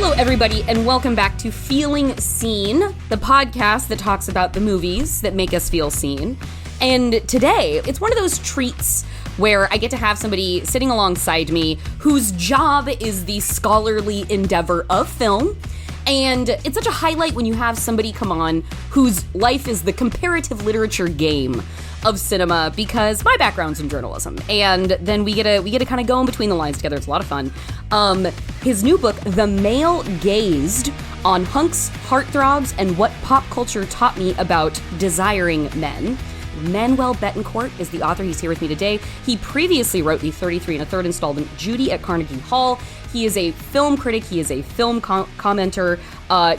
Hello, everybody, and welcome back to Feeling Seen, the podcast that talks about the movies that make us feel seen. And today, it's one of those treats where I get to have somebody sitting alongside me whose job is the scholarly endeavor of film. And it's such a highlight when you have somebody come on whose life is the comparative literature game of cinema, because my background's in journalism, and then we get to kind of go in between the lines together. It's a lot of fun. His new book, The Male Gazed, on hunks, heartthrobs, and what pop culture taught me about desiring men. Manuel Betancourt is the author. He's here with me today. He previously wrote the 33 1/3 installment, Judy at Carnegie Hall. He is a film critic. He is a film commenter.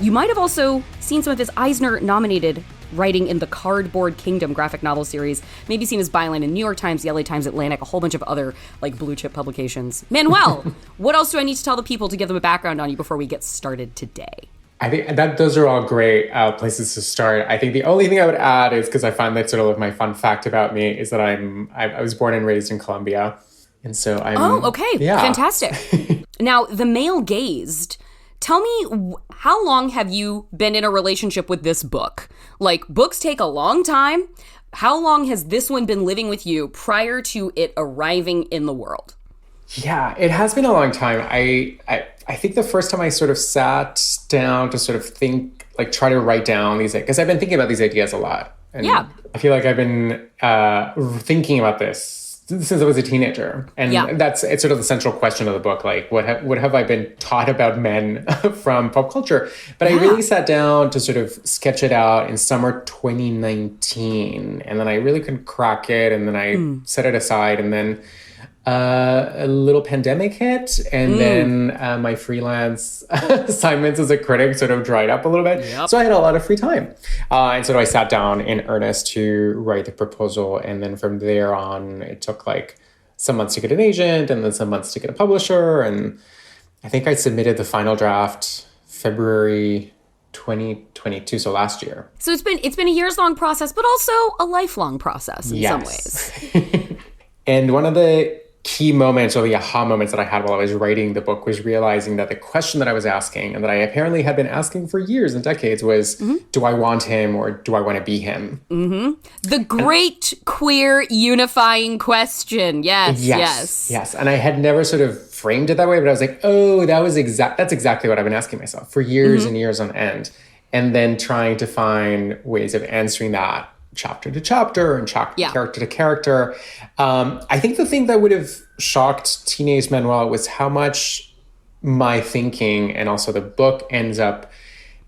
You might have also seen some of his Eisner-nominated writing in the Cardboard Kingdom graphic novel series, maybe seen as byline in New York Times, the LA Times, Atlantic, a whole bunch of other like blue chip publications. Manuel, what else do I need to tell the people to give them a background on you before we get started today? I think that those are all great places to start. I think the only thing I would add is, because I find that sort of like my fun fact about me is that I was born and raised in Colombia. And so I'm... Oh, okay. Yeah. Fantastic. Now, The Male Gazed, tell me, how long have you been in a relationship with this book? Like, books take a long time. How long has this one been living with you prior to it arriving in the world? Yeah, it has been a long time. I think the first time I sort of sat down to sort of think, like try to write down these, because I've been thinking about these ideas a lot. And yeah. I feel like I've been thinking about this since I was a teenager. And it's sort of the central question of the book, like what have I been taught about men from pop culture? But I really sat down to sort of sketch it out in summer 2019. And then I really couldn't crack it. And then I set it aside. And then a little pandemic hit, and then my freelance assignments as a critic sort of dried up a little bit. Yep. So I had a lot of free time. And so I sat down in earnest to write the proposal. And then from there on, it took like some months to get an agent and then some months to get a publisher. And I think I submitted the final draft February 2022, so last year. So it's been a years-long process, but also a lifelong process in some ways. And one of the key moments, or the aha moments that I had while I was writing the book, was realizing that the question that I was asking, and that I apparently had been asking for years and decades, was, do I want him or do I want to be him? The great queer unifying question. Yes. And I had never sort of framed it that way, but I was like, oh, that's exactly what I've been asking myself for years and years on end. And then trying to find ways of answering that chapter to chapter and character to character. I think the thing that would have shocked teenage Manuel was how much my thinking and also the book ends up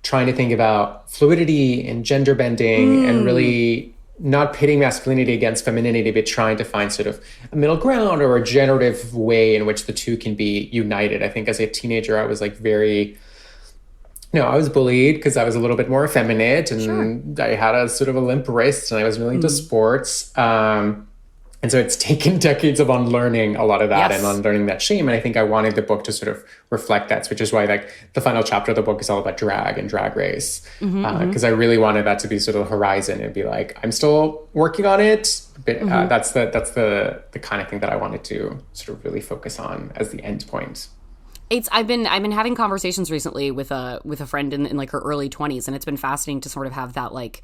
trying to think about fluidity and gender bending and really not pitting masculinity against femininity, but trying to find sort of a middle ground or a generative way in which the two can be united. I think as a teenager, I was like I was bullied because I was a little bit more effeminate, and I had a sort of a limp wrist, and I was really into sports. And so it's taken decades of unlearning a lot of that and unlearning that shame. And I think I wanted the book to sort of reflect that, which is why like the final chapter of the book is all about drag and drag race. Because I really wanted that to be sort of the horizon and be like, I'm still working on it. But that's the kind of thing that I wanted to sort of really focus on as the end point. I've been having conversations recently with a friend in like her early 20s, and it's been fascinating to sort of have that, like,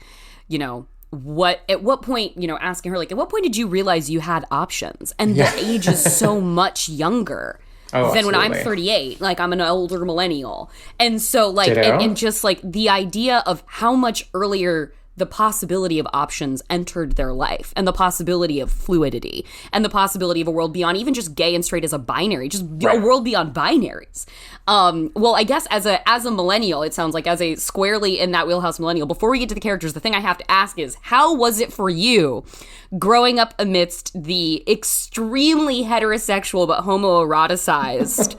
at what point, asking her, like, at what point did you realize you had options? And the age is so much younger than when I'm 38. Like, I'm an older millennial. And so, like, and just like the idea of how much earlier the possibility of options entered their life, and the possibility of fluidity, and the possibility of a world beyond even just gay and straight as a binary, just a world beyond binaries. Well, I guess as a millennial, it sounds like, as a squarely in that wheelhouse millennial, before we get to the characters, the thing I have to ask is, how was it for you growing up amidst the extremely heterosexual but homoeroticized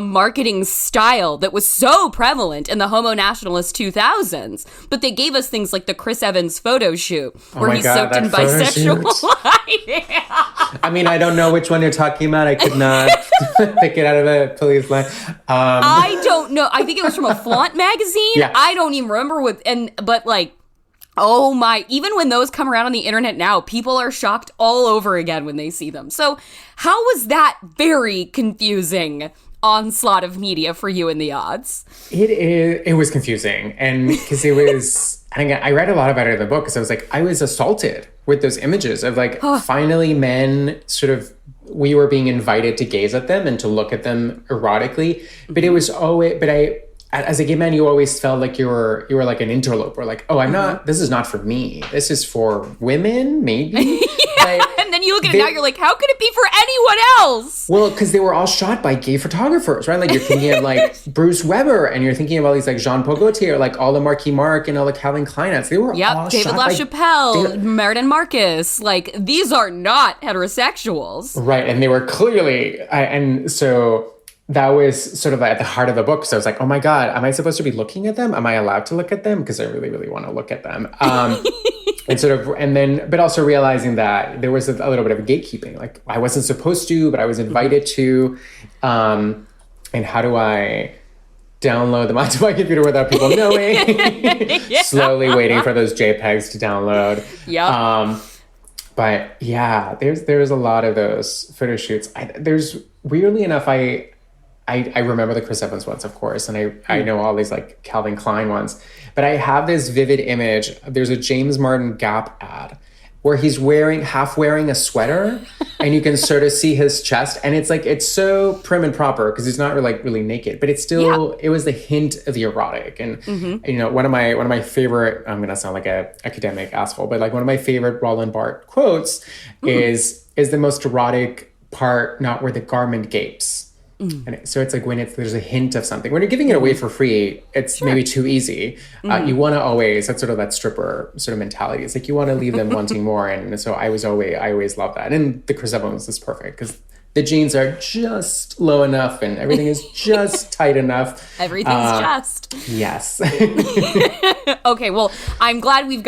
marketing style that was so prevalent in the homo nationalist 2000s? But they gave us things like the Chris Evans photo shoot where he's soaked in bisexual life. I mean, I don't know which one you're talking about. I could not pick it out of the police line. I don't know. I think it was from a Flaunt magazine. Yes. I don't even remember but like, oh my, even when those come around on the internet now, people are shocked all over again when they see them. So how was that very confusing onslaught of media for you and the odds. It was confusing. And because it was, and again, I read a lot about it in the book because I was like, I was assaulted with those images of like, finally men sort of, we were being invited to gaze at them and to look at them erotically. But it was always, as a gay man, you always felt like you were like an interloper. Like, oh, I'm not, this is not for me. This is for women, maybe. And then you look at it now, you're like, how could it be for anyone else? Well, because they were all shot by gay photographers, right? Like you're thinking of like Bruce Weber, and you're thinking of all these like Jean-Paul Gaultier, like all the Marquis Mark and all the Calvin Kleinets. They were all David shot LaChapelle, Meriden Marcus. Like, these are not heterosexuals. Right, and they were clearly, and so that was sort of at the heart of the book. So I was like, oh my God, am I supposed to be looking at them? Am I allowed to look at them? Because I really, really want to look at them. But also realizing that there was a little bit of gatekeeping. Like I wasn't supposed to, but I was invited to. And how do I download them onto my computer without people knowing? Slowly waiting for those JPEGs to download. Yeah. But yeah, there's a lot of those photo shoots. Weirdly enough, I remember the Chris Evans ones, of course, and I know all these like Calvin Klein ones. But I have this vivid image. There's a James Martin Gap ad where he's half wearing a sweater, and you can sort of see his chest. And it's like, it's so prim and proper because he's not really naked, but it's still, it was the hint of the erotic. And, you know, one of my favorite, I'm going to sound like a academic asshole, but like one of my favorite Roland Barthes quotes is the most erotic part not where the garment gapes. And so it's like when there's a hint of something. When you're giving it away for free, it's maybe too easy. You want to always, that's sort of that stripper sort of mentality. It's like you want to leave them wanting more. And so I always love that. And the Chris Evans is perfect because the jeans are just low enough and everything is just tight enough. Everything's just. Yes. Okay, well, I'm glad we've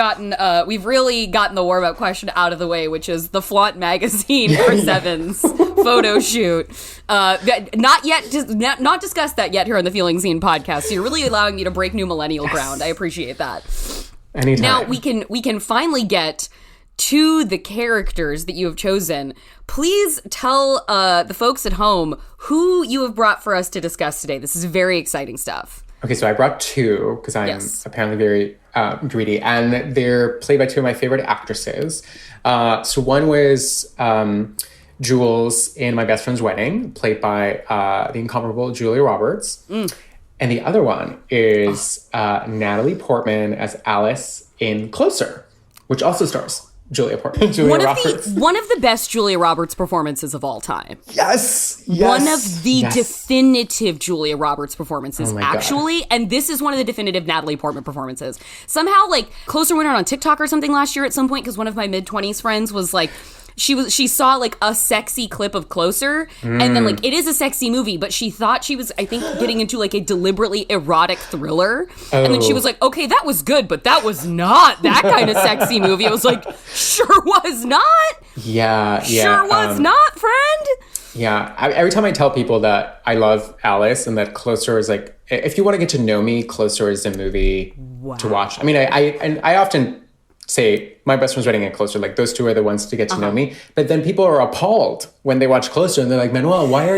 really gotten the warm-up question out of the way, which is the Flaunt magazine for Seven's photo shoot. Not discussed that yet here on the Feeling Scene podcast. So you're really allowing me to break new millennial ground. I appreciate that. Anytime. Now we can finally get to the characters that you have chosen. Please tell the folks at home who you have brought for us to discuss today. This is very exciting stuff. Okay, so I brought two because I'm apparently very greedy, and they're played by two of my favorite actresses. So one was Jules in My Best Friend's Wedding, played by the incomparable Julia Roberts. And the other one is Natalie Portman as Alice in Closer, which also stars Julia Roberts. One of the best Julia Roberts performances of all time. Yes. One of the definitive Julia Roberts performances, actually. God. And this is one of the definitive Natalie Portman performances. Somehow, like, Closer went on TikTok or something last year at some point because one of my mid-20s friends was like, she saw like a sexy clip of Closer, and then like it is a sexy movie, but she thought she was, I think, getting into like a deliberately erotic thriller, and then she was like, okay, that was good, but that was not that kind of sexy movie. I was like, sure was not. Yeah. Sure was not, friend. Yeah. Every time I tell people that I love Alice and that Closer is like, if you want to get to know me, Closer is a movie to watch. I mean, I often say My Best Friend's Wedding and Closer, like those two are the ones to get to know me. But then people are appalled when they watch Closer and they're like, Manuel, what are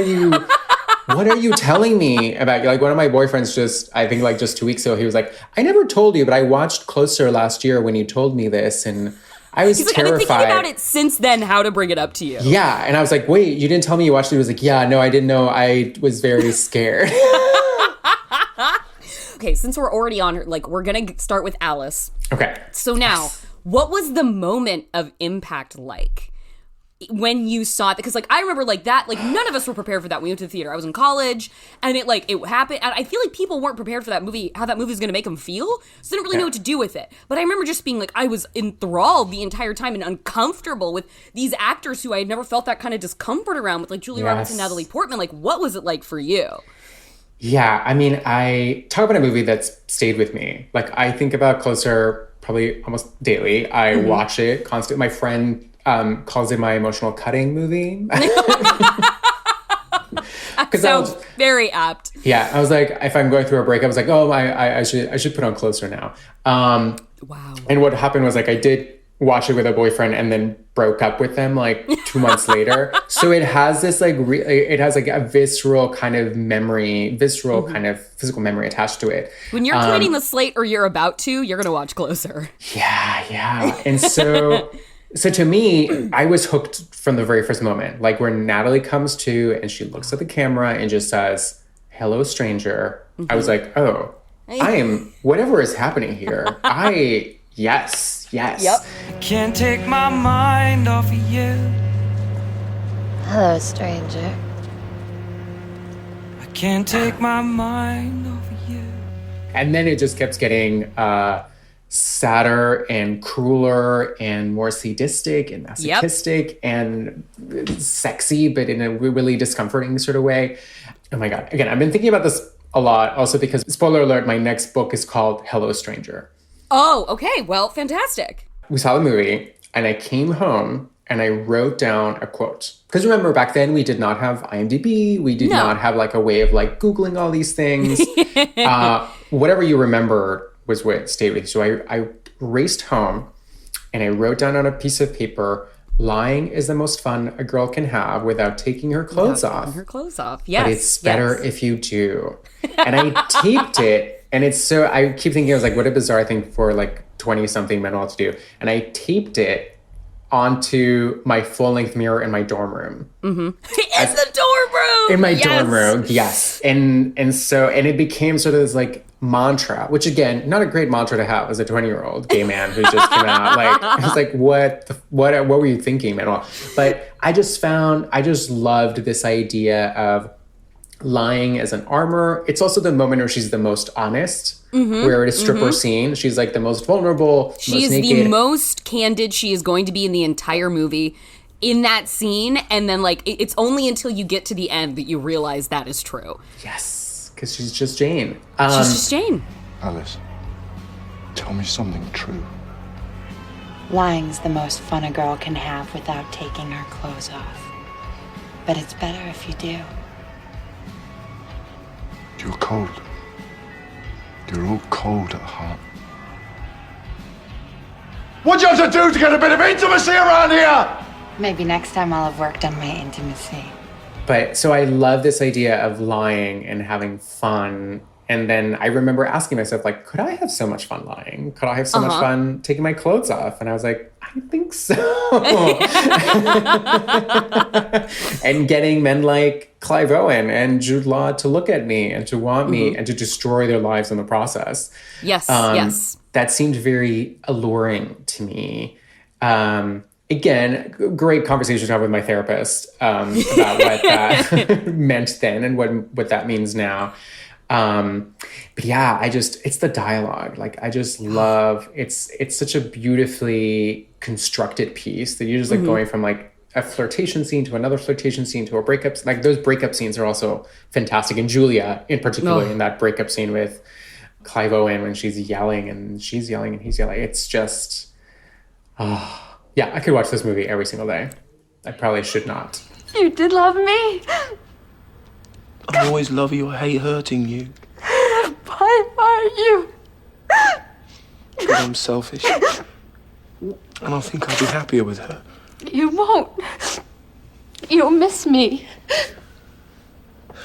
you telling me about? Like one of my boyfriends just 2 weeks ago, he was like, I never told you, but I watched Closer last year when you told me this. And I was terrified. I've been thinking about it since then, how to bring it up to you. Yeah. And I was like, wait, you didn't tell me you watched it? He was like, yeah, no, I didn't know. I was very scared. Okay, since we're already on her, like, we're going to start with Alice. Okay. So now, what was the moment of impact like when you saw it? Because, like, I remember, like, that, like, none of us were prepared for that when we went to the theater. I was in college, and it happened, and I feel like people weren't prepared for that movie, how that movie was going to make them feel, so they didn't really know what to do with it. But I remember just being, like, I was enthralled the entire time and uncomfortable with these actors who I had never felt that kind of discomfort around with, like, Julia Roberts and Natalie Portman. Like, what was it like for you? Yeah, I mean, I talk about a movie that's stayed with me. Like, I think about Closer probably almost daily. I watch it constantly. My friend calls it my emotional cutting movie. That sounds very apt. Yeah, I was like, if I'm going through a break, I was like, oh, I should put on Closer now. Wow. And what happened was, like, I did watched it with a boyfriend and then broke up with them like 2 months later. So it has this like, it has like a visceral kind of memory, kind of physical memory attached to it. When you're cleaning the slate or you're about to, you're going to watch Closer. Yeah. And so to me, I was hooked from the very first moment. Like where Natalie comes to and she looks at the camera and just says, "Hello, stranger." I was like, oh, I am, whatever is happening here. Yes. Yep. Can't take my mind off of you. Hello, stranger. I can't take my mind off of you. And then it just kept getting sadder and crueler and more sadistic and masochistic and sexy, but in a really discomforting sort of way. Oh my God. Again, I've been thinking about this a lot also because, spoiler alert, my next book is called Hello, Stranger. Oh, okay. Well, fantastic. We saw the movie and I came home and I wrote down a quote. Because remember, back then we did not have IMDb. We did not have like a way of like Googling all these things. Whatever you remember was what stayed with you. So I raced home and I wrote down on a piece of paper, "Lying is the most fun a girl can have without taking her clothes off. Yes. But it's better if you do." And I taped it. And it's so, I keep thinking, I was like, what a bizarre thing for like 20-something Manuel to do. And I taped it onto my full-length mirror in my dorm room. Mm-hmm. In the dorm room! In my dorm room, yes. And it became sort of this like mantra, which again, not a great mantra to have as a 20-year-old gay man who just came out. Like, I was like, what were you thinking, Manuel? But I just loved this idea of lying as an armor. It's also the moment where she's the most honest, where at a stripper scene, she's like the most vulnerable, she is naked. The most candid she is going to be in the entire movie in that scene. And then like, it's only until you get to the end that you realize that is true. Yes, because she's just Jane. She's just Jane. Alice, tell me something true. Lying's the most fun a girl can have without taking her clothes off. But it's better if you do. You're cold. You're all cold at heart. What do you have to do to get a bit of intimacy around here? Maybe next time I'll have worked on my intimacy. But so I love this idea of lying and having fun. And then I remember asking myself, like, could I have so much fun lying? Could I have so much fun taking my clothes off? And I was like, I think so. And getting men like Clive Owen and Jude Law to look at me and to want me and to destroy their lives in the process. Yes, yes. That seemed very alluring to me. Again, great conversation to have with my therapist about what that meant then and what that means now. But yeah, it's the dialogue. Like, I just love, it's such a beautifully constructed piece that you're just like going from like a flirtation scene to another flirtation scene to a breakup. Like those breakup scenes are also fantastic. And Julia in particular in that breakup scene with Clive Owen when she's yelling and she's yelling and he's yelling. It's just, yeah, I could watch this movie every single day. I probably should not. You did love me. I always love you. I hate hurting you. Why are you? But I'm selfish. And I think I'll be happier with her. You won't. You'll miss me.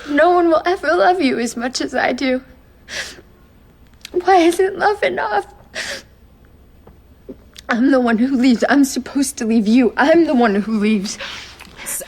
No one will ever love you as much as I do. Why isn't love enough? I'm the one who leaves. I'm supposed to leave you. I'm the one who leaves.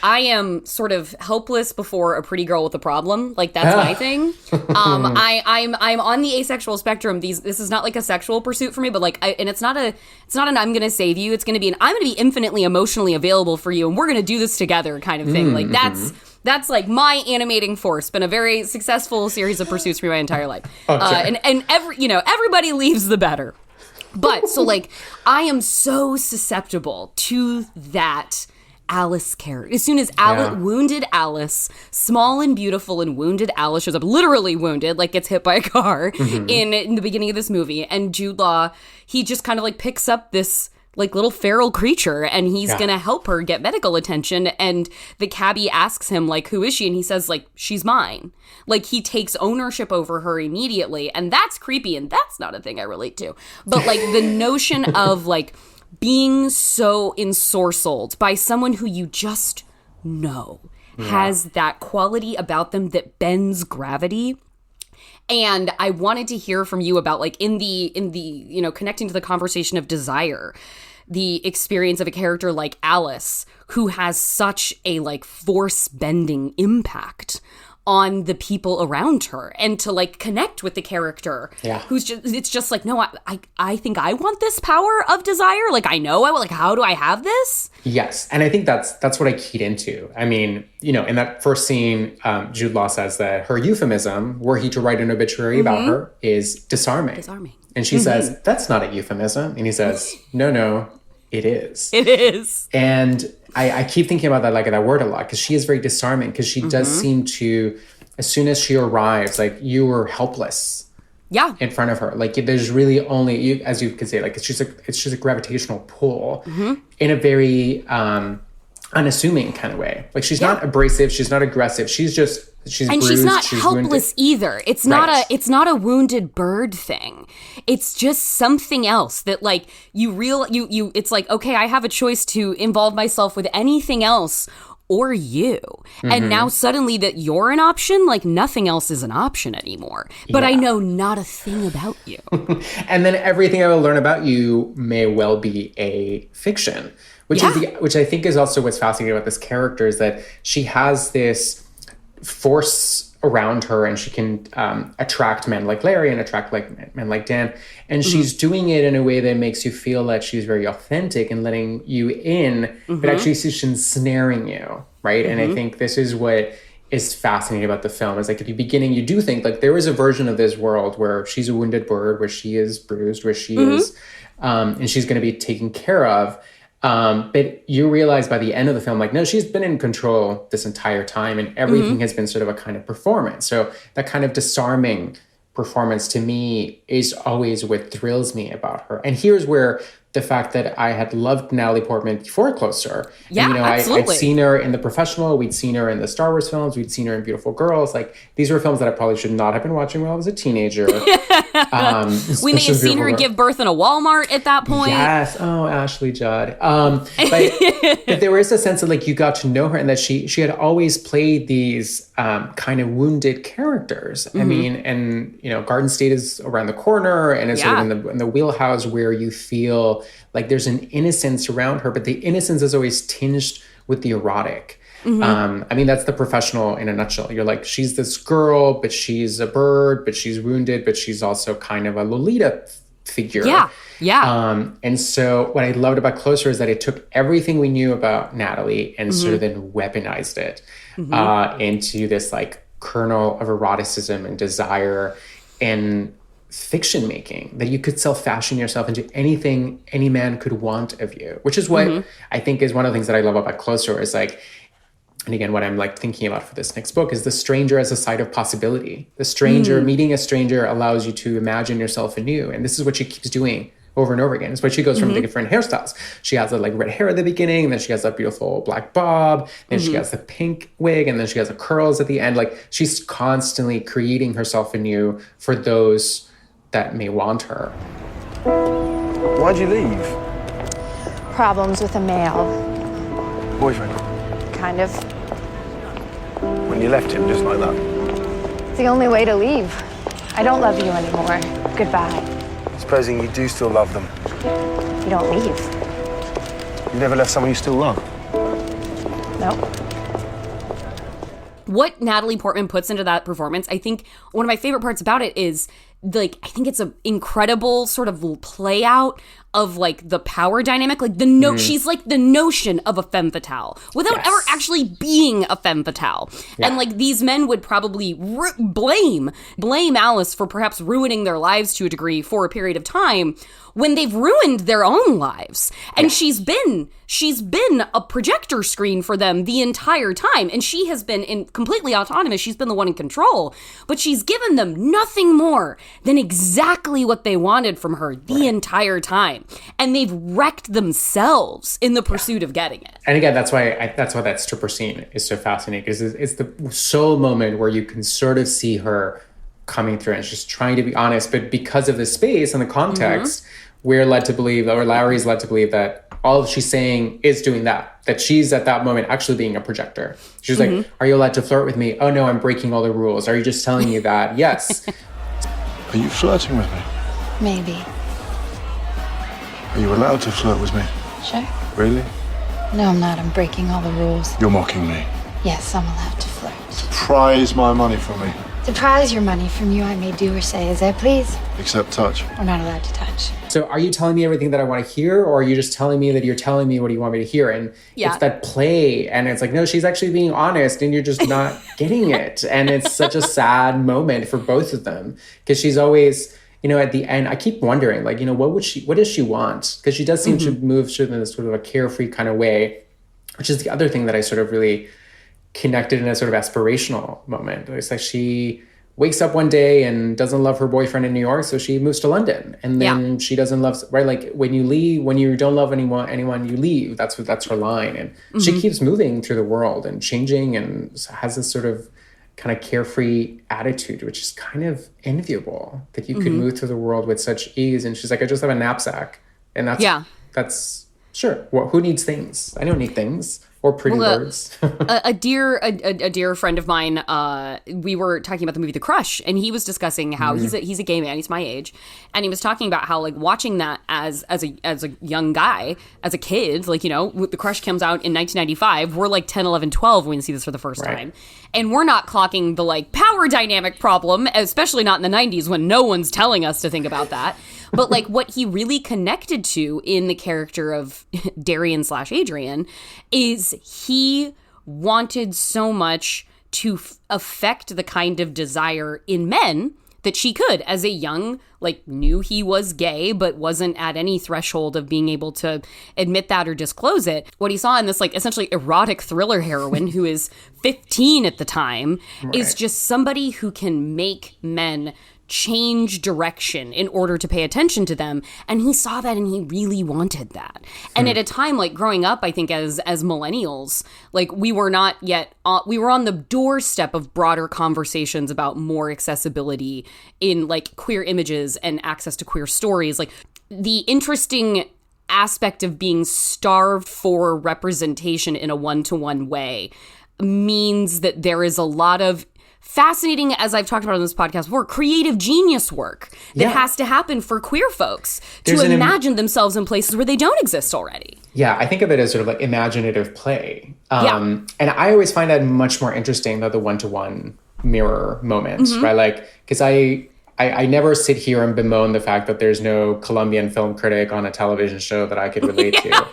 I am sort of helpless before a pretty girl with a problem. Like, that's my thing. I'm on the asexual spectrum. This is not like a sexual pursuit for me, but like, it's not an I'm gonna save you. It's gonna be I'm gonna be infinitely emotionally available for you, and we're gonna do this together kind of thing. Like, that's like my animating force. Been a very successful series of pursuits for my entire life. And everybody leaves the better. But so like, I am so susceptible to that Alice character. As soon as wounded Alice, small and beautiful and wounded Alice shows up, literally wounded, like gets hit by a car in the beginning of this movie, and Jude Law, he just kind of like picks up this like little feral creature and he's gonna help her get medical attention, and the cabbie asks him like, who is she? And he says like, she's mine. Like, he takes ownership over her immediately, and that's creepy, and that's not a thing I relate to. But like the notion of like being so ensorcelled by someone who you just know has that quality about them that bends gravity. And I wanted to hear from you about, like, in the connecting to the conversation of desire, the experience of a character like Alice, who has such a, like, force-bending impact on the people around her, and to, like, connect with the character who's just, it's just like, no, I think I want this power of desire. Like, I know, like, how do I have this? Yes. And I think that's what I keyed into. I mean, in that first scene, Jude Law says that her euphemism, were he to write an obituary about her, is disarming. Disarming. And she says, that's not a euphemism. And he says, no, it is. It is. And I keep thinking about that, like, that word a lot, because she is very disarming, because she does seem to, as soon as she arrives, like, you were helpless in front of her. Like, there's really only, as you could say, like, it's just a gravitational pull in a very unassuming kind of way. Like, she's not abrasive, she's not aggressive, she's and bruised, she's not she's helpless wounded. either. It's not a wounded bird thing. It's just something else that, like, you it's like, okay, I have a choice to involve myself with anything else or you. And now suddenly that you're an option, like, nothing else is an option anymore. But I know not a thing about you. And then everything I will learn about you may well be a fiction, which I think is also what's fascinating about this character, is that she has this force around her, and she can attract men like Larry and attract like men like Dan, and she's doing it in a way that makes you feel that she's very authentic and letting you in, but actually she's ensnaring you, right? And I think this is what is fascinating about the film, is like, at the beginning you do think, like, there is a version of this world where she's a wounded bird, where she is bruised, where she is and she's going to be taken care of. But you realize by the end of the film, like, no, she's been in control this entire time, and everything has been sort of a kind of performance. So that kind of disarming performance, to me, is always what thrills me about her. And here's where the fact that I had loved Natalie Portman before Closer. Yeah, and, absolutely. I'd seen her in The Professional. We'd seen her in the Star Wars films. We'd seen her in Beautiful Girls. Like, these were films that I probably should not have been watching when I was a teenager. We may have seen her give birth in a Walmart at that point. Yes. Oh, Ashley Judd. But there was a sense of, like, you got to know her, and that she had always played these kind of wounded characters. I mean, and, Garden State is around the corner, and it's sort of in the wheelhouse where you feel like there's an innocence around her, but the innocence is always tinged with the erotic. I mean, that's The Professional in a nutshell. You're like, she's this girl, but she's a bird, but she's wounded, but she's also kind of a Lolita figure. And so what I loved about Closer is that it took everything we knew about Natalie and sort of then weaponized it into this, like, kernel of eroticism and desire and fiction making, that you could self-fashion yourself into anything any man could want of you, which is what I think is one of the things that I love about Closer, is like, and again, what I'm, like, thinking about for this next book is the stranger as a site of possibility. The stranger, meeting a stranger, allows you to imagine yourself anew. And this is what she keeps doing over and over again. It's why she goes from the different hairstyles. She has the, like, red hair at the beginning, and then she has that beautiful black bob, then she has the pink wig, and then she has the curls at the end. Like, she's constantly creating herself anew for those that may want her. Why'd you leave? Problems with a male. Boyfriend? Kind of. When you left him just like that? It's the only way to leave. I don't love you anymore. Goodbye. Supposing you do still love them. You don't leave. You never left someone you still love? Nope. What Natalie Portman puts into that performance, I think one of my favorite parts about it is, like, I think it's an incredible sort of play out of, like, the power dynamic. Like, she's like the notion of a femme fatale without ever actually being a femme fatale. And, like, these men would probably blame Alice for perhaps ruining their lives to a degree for a period of time, when they've ruined their own lives. And she's been a projector screen for them the entire time. And she has been completely autonomous. She's been the one in control. But she's given them nothing more than exactly what they wanted from her the entire time. And they've wrecked themselves in the pursuit of getting it. And again, that's why that stripper scene is so fascinating, because it's the sole moment where you can sort of see her coming through, and she's trying to be honest, but because of the space and the context, we're led to believe, or Larry's led to believe, that all she's saying is doing that she's at that moment actually being a projector. She's like, are you allowed to flirt with me? Oh no, I'm breaking all the rules. Are you just telling me that? Yes. Are you flirting with me? Maybe. Are you allowed to flirt with me? Sure. Really? No, I'm not. I'm breaking all the rules. You're mocking me. Yes, I'm allowed to flirt. Prize my money from me. To prize your money from you, I may do or say as I please. Except touch. We're not allowed to touch. So are you telling me everything that I want to hear, or are you just telling me that you're telling me what you want me to hear? And it's that play, and it's like, no, she's actually being honest, and you're just not getting it. And it's such a sad moment for both of them, because she's always, you know, at the end, I keep wondering, like, you know, what does she want? Because she does seem to move in this sort of a carefree kind of way, which is the other thing that I sort of really connected in a sort of aspirational moment. It's like she wakes up one day and doesn't love her boyfriend in New York, so she moves to London. And then she doesn't love, right? Like when you don't love anyone, you leave. That's her line. And she keeps moving through the world and changing, and has this sort of kind of carefree attitude, which is kind of enviable, that you could move through the world with such ease. And she's like, I just have a knapsack. And that's sure. Well, who needs things? I don't need things. Or pretty birds. a dear friend of mine, we were talking about the movie The Crush, and he was discussing how he's a gay man, he's my age, and he was talking about how, like, watching that as a young guy, as a kid, like, you know, The Crush comes out in 1995, we're like 10, 11, 12 when we see this for the first time, and we're not clocking the, like, power dynamic problem, especially not in the 90s when no one's telling us to think about that. But, like, what he really connected to in the character of Darian/Adrian is he wanted so much to affect the kind of desire in men that she could, as a young, like, knew he was gay, but wasn't at any threshold of being able to admit that or disclose it. What he saw in this, like, essentially erotic thriller heroine who is 15 at the time is just somebody who can make men change direction in order to pay attention to them, and he saw that and he really wanted that. And at a time, like, growing up, I think as millennials, like, we were not yet we were on the doorstep of broader conversations about more accessibility in, like, queer images and access to queer stories. Like, the interesting aspect of being starved for representation in a one-to-one way means that there is a lot of fascinating, as I've talked about on this podcast before, creative genius work that has to happen for queer folks to imagine themselves in places where they don't exist already. Yeah, I think of it as sort of like imaginative play. And I always find that much more interesting than the one-to-one mirror moments, right? Like, because I never sit here and bemoan the fact that there's no Colombian film critic on a television show that I could relate to.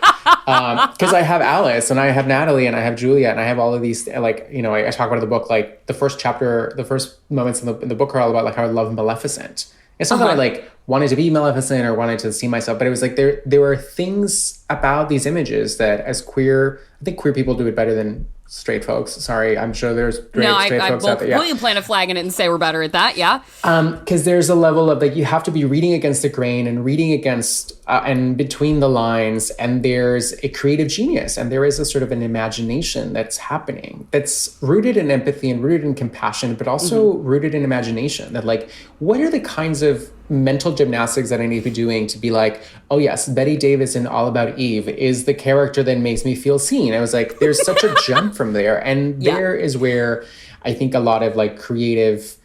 Because I have Alice, and I have Natalie, and I have Julia, and I have all of these, like, you know, I talk about in the book, like, the first moments in the book are all about, like, how I love Maleficent. It's not that I, like, wanted to be Maleficent or wanted to see myself, but it was like there were things about these images that, as queer, I think queer people do it better than straight folks. Sorry, I'm sure there's straight folks out there. Will you plant a flag in it and say we're better at that? Yeah. Because there's a level of, like, you have to be reading against the grain and reading against and between the lines, and there's a creative genius, and there is a sort of an imagination that's happening that's rooted in empathy and rooted in compassion, but also rooted in imagination. That, like, what are the kinds of mental gymnastics that I need to be doing to be like, oh yes, Bette Davis in All About Eve is the character that makes me feel seen. I was like, there's such a jump from there. And there is where I think a lot of, like, creative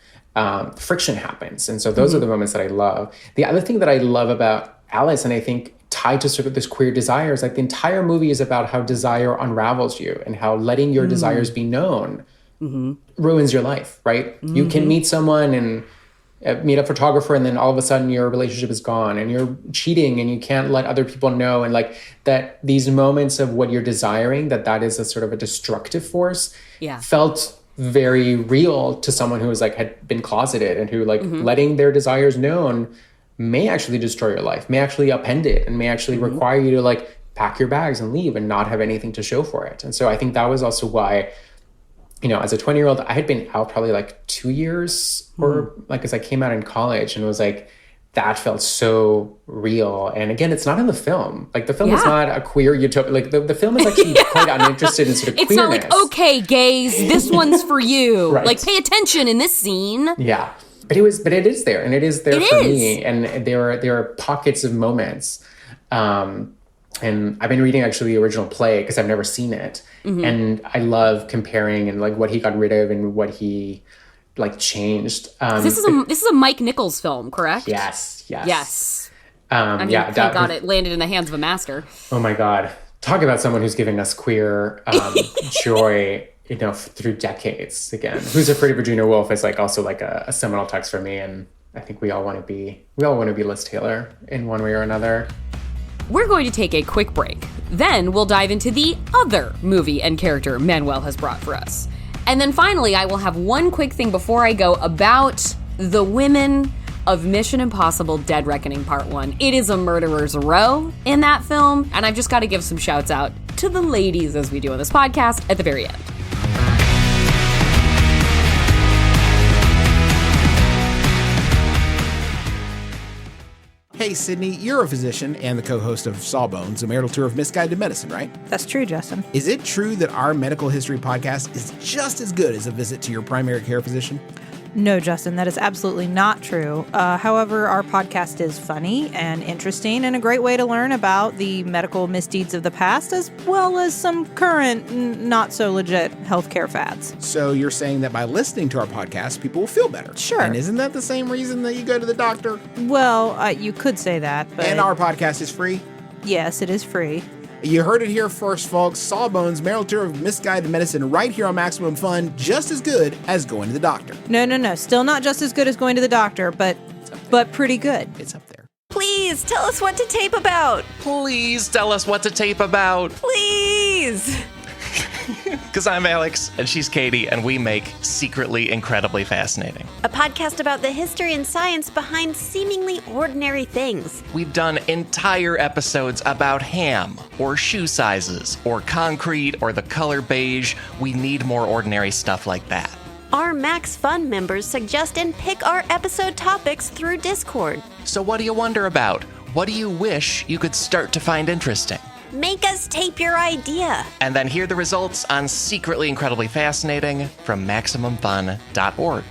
friction happens. And so those are the moments that I love. The other thing that I love about Alice, and I think tied to sort of this queer desire, is like the entire movie is about how desire unravels you and how letting your desires be known ruins your life, right? You can meet someone and meet a photographer, and then all of a sudden your relationship is gone and you're cheating and you can't let other people know. And, like, that these moments of what you're desiring, that is a sort of a destructive force, felt very real to someone who was, like, had been closeted, and who, like, letting their desires known may actually destroy your life, may actually upend it, and may actually require you to, like, pack your bags and leave and not have anything to show for it. And so I think that was also why, you know, as a 20-year-old, I had been out probably, like, 2 years, or, like, as I came out in college, and was like, that felt so real. And again, it's not in the film. Like, the film is not a queer utopia. Like, the film is actually quite uninterested in sort of queerness. It's not like, okay, gays, this one's for you. Like, pay attention in this scene. Yeah. But it is there, and it is there for me. And there are pockets of moments. And I've been reading actually the original play because I've never seen it. Mm-hmm. And I love comparing and like what he got rid of and what he like changed. This is a Mike Nichols film, correct? Yes. Thank God it landed in the hands of a master. Oh my God. Talk about someone who's giving us queer joy, through decades again. Who's Afraid of Virginia Woolf is like also like a seminal text for me. And I think we all want to be Liz Taylor in one way or another. We're going to take a quick break. Then we'll dive into the other movie and character Manuel has brought for us. And then finally, I will have one quick thing before I go about the women of Mission Impossible Dead Reckoning Part 1. It is a murderer's row in that film, and I've just got to give some shouts out to the ladies, as we do on this podcast, at the very end. Hey, Sydney, you're a physician and the co-host of Sawbones, a marital tour of misguided medicine, right? That's true, Justin. Is it true that our medical history podcast is just as good as a visit to your primary care physician? No, Justin, that is absolutely not true. However, our podcast is funny and interesting and a great way to learn about the medical misdeeds of the past as well as some current, not-so-legit healthcare fads. So you're saying that by listening to our podcast, people will feel better? Sure. And isn't that the same reason that you go to the doctor? Well, you could say that, but... And our podcast is free? Yes, it is free. You heard it here first, folks. Sawbones, marital tour of misguided medicine right here on Maximum Fun, just as good as going to the doctor. No. Still not just as good as going to the doctor, but pretty good. It's up there. Please tell us what to tape about. Please tell us what to tape about. Please. Because I'm Alex, and she's Katie, and we make Secretly Incredibly Fascinating. A podcast about the history and science behind seemingly ordinary things. We've done entire episodes about ham, or shoe sizes, or concrete, or the color beige. We need more ordinary stuff like that. Our Max Fun members suggest and pick our episode topics through Discord. So what do you wonder about? What do you wish you could start to find interesting? Make us tape your idea. And then hear the results on Secretly Incredibly Fascinating from MaximumFun.org.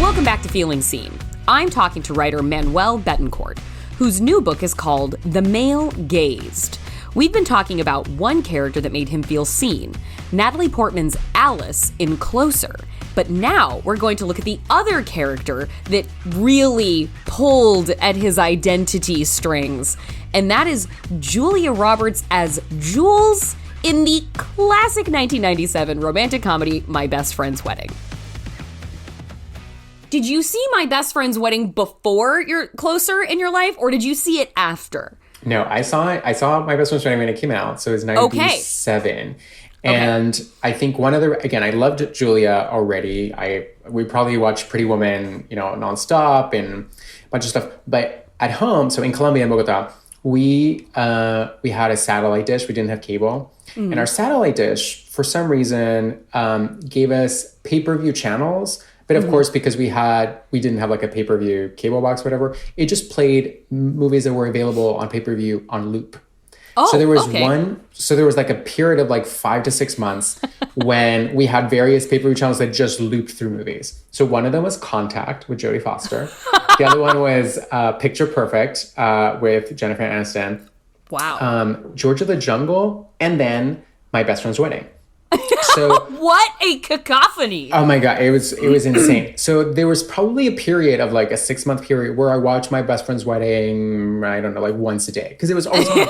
Welcome back to Feeling Seen. I'm talking to writer Manuel Betancourt, whose new book is called The Male Gazed. We've been talking about one character that made him feel seen, Natalie Portman's Alice in Closer. But now we're going to look at the other character that really pulled at his identity strings, and that is Julia Roberts as Jules in the classic 1997 romantic comedy My Best Friend's Wedding. Did you see My Best Friend's Wedding before your Closer in your life, or did you see it after? No, I saw My Best Friend's Wedding when it came out, so it was 97. Okay. And I think I loved Julia already. We probably watched Pretty Woman, nonstop and a bunch of stuff. But at home, so in Colombia and Bogota, we had a satellite dish. We didn't have cable. Mm. And our satellite dish, for some reason, gave us pay-per-view channels. But of course, because we didn't have like a pay-per-view cable box, whatever, it just played movies that were available on pay-per-view on loop. Oh, so there was like a period of like 5 to 6 months when we had various pay-per-view channels that just looped through movies. So one of them was Contact with Jodie Foster. The other one was Picture Perfect with Jennifer Aniston. Wow. George of the Jungle, and then My Best Friend's Wedding. So what a cacophony. Oh my God, it was insane. So there was probably a period of like a 6-month period where I watched My Best Friend's Wedding, I don't know, like once a day. Because it was always on.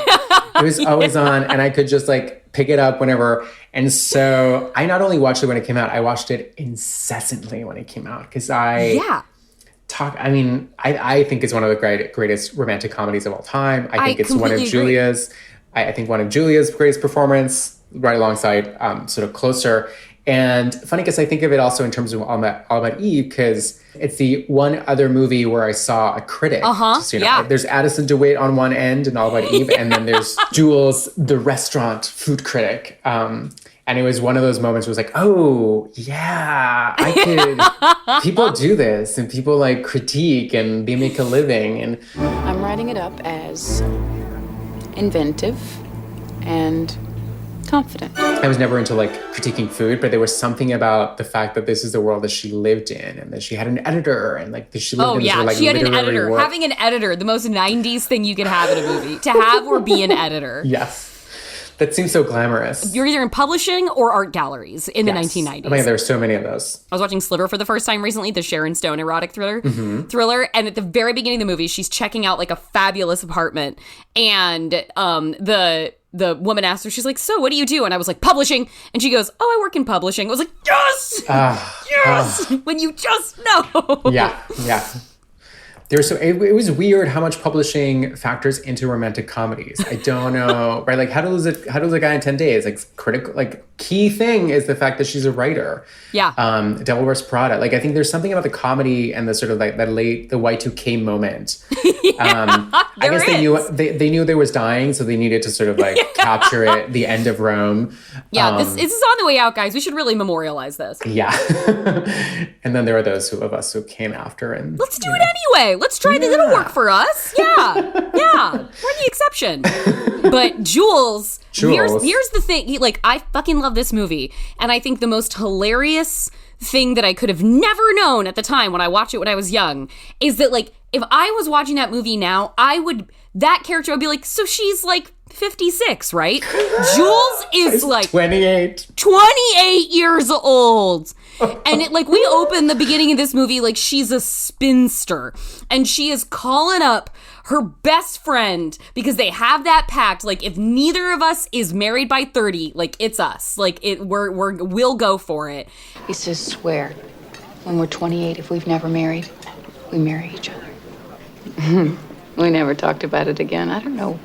It was always on, and I could just like pick it up whenever. And so I not only watched it when it came out, I watched it incessantly when it came out. Because I think it's one of the greatest romantic comedies of all time. I think it's one of Julia's. I think one of Julia's greatest performance, right alongside sort of Closer. And funny because I think of it also in terms of All About Eve, because it's the one other movie where I saw a critic. There's Addison DeWitt on one end in All About Eve, and then there's Jules, the restaurant food critic. And it was one of those moments where it was like, oh, yeah, people do this, and people like critique, and they make a living. And I'm writing it up as inventive, and confident. I was never into like critiquing food, but there was something about the fact that this is the world that she lived in, and that she had an editor, and like she lived in this like she had an editor. world. Having an editor, the most 90s thing you could have in a movie, to have or be an editor. Yes. That seems so glamorous. You're either in publishing or art galleries in the 1990s. Oh my God, there were so many of those. I was watching Sliver for the first time recently, the Sharon Stone erotic thriller. And at the very beginning of the movie, she's checking out like a fabulous apartment. And the woman asked her, she's like, so what do you do? And I was like, publishing. And she goes, oh, I work in publishing. I was like, yes! Yes! When you just know. Yeah. It was weird how much publishing factors into romantic comedies. I don't know, right? Like, how does a guy in 10 days? Like, critical, like, key thing is the fact that she's a writer. Yeah. Devil Wears Prada. Like, I think there's something about the comedy and the sort of like the Y2K moment. I guess they knew there was dying, so they needed to sort of like capture it. The end of Rome. Yeah, this is on the way out, guys. We should really memorialize this. Yeah. And then there are those of us who came after and let's do it anyway. Let's try this. It'll work for us. Yeah. We're the exception. But Jules. Here's the thing. Like, I fucking love this movie. And I think the most hilarious thing that I could have never known at the time when I watched it when I was young is that, like, if I was watching that movie now, that character would be like, so she's like 56, right? Jules is like 28 years old. And we open the beginning of this movie like she's a spinster, and she is calling up her best friend because they have that pact. Like, if neither of us is married by 30, like, it's us. Like, we'll go for it. He says, swear, when we're 28, if we've never married, we marry each other. We never talked about it again. I don't know.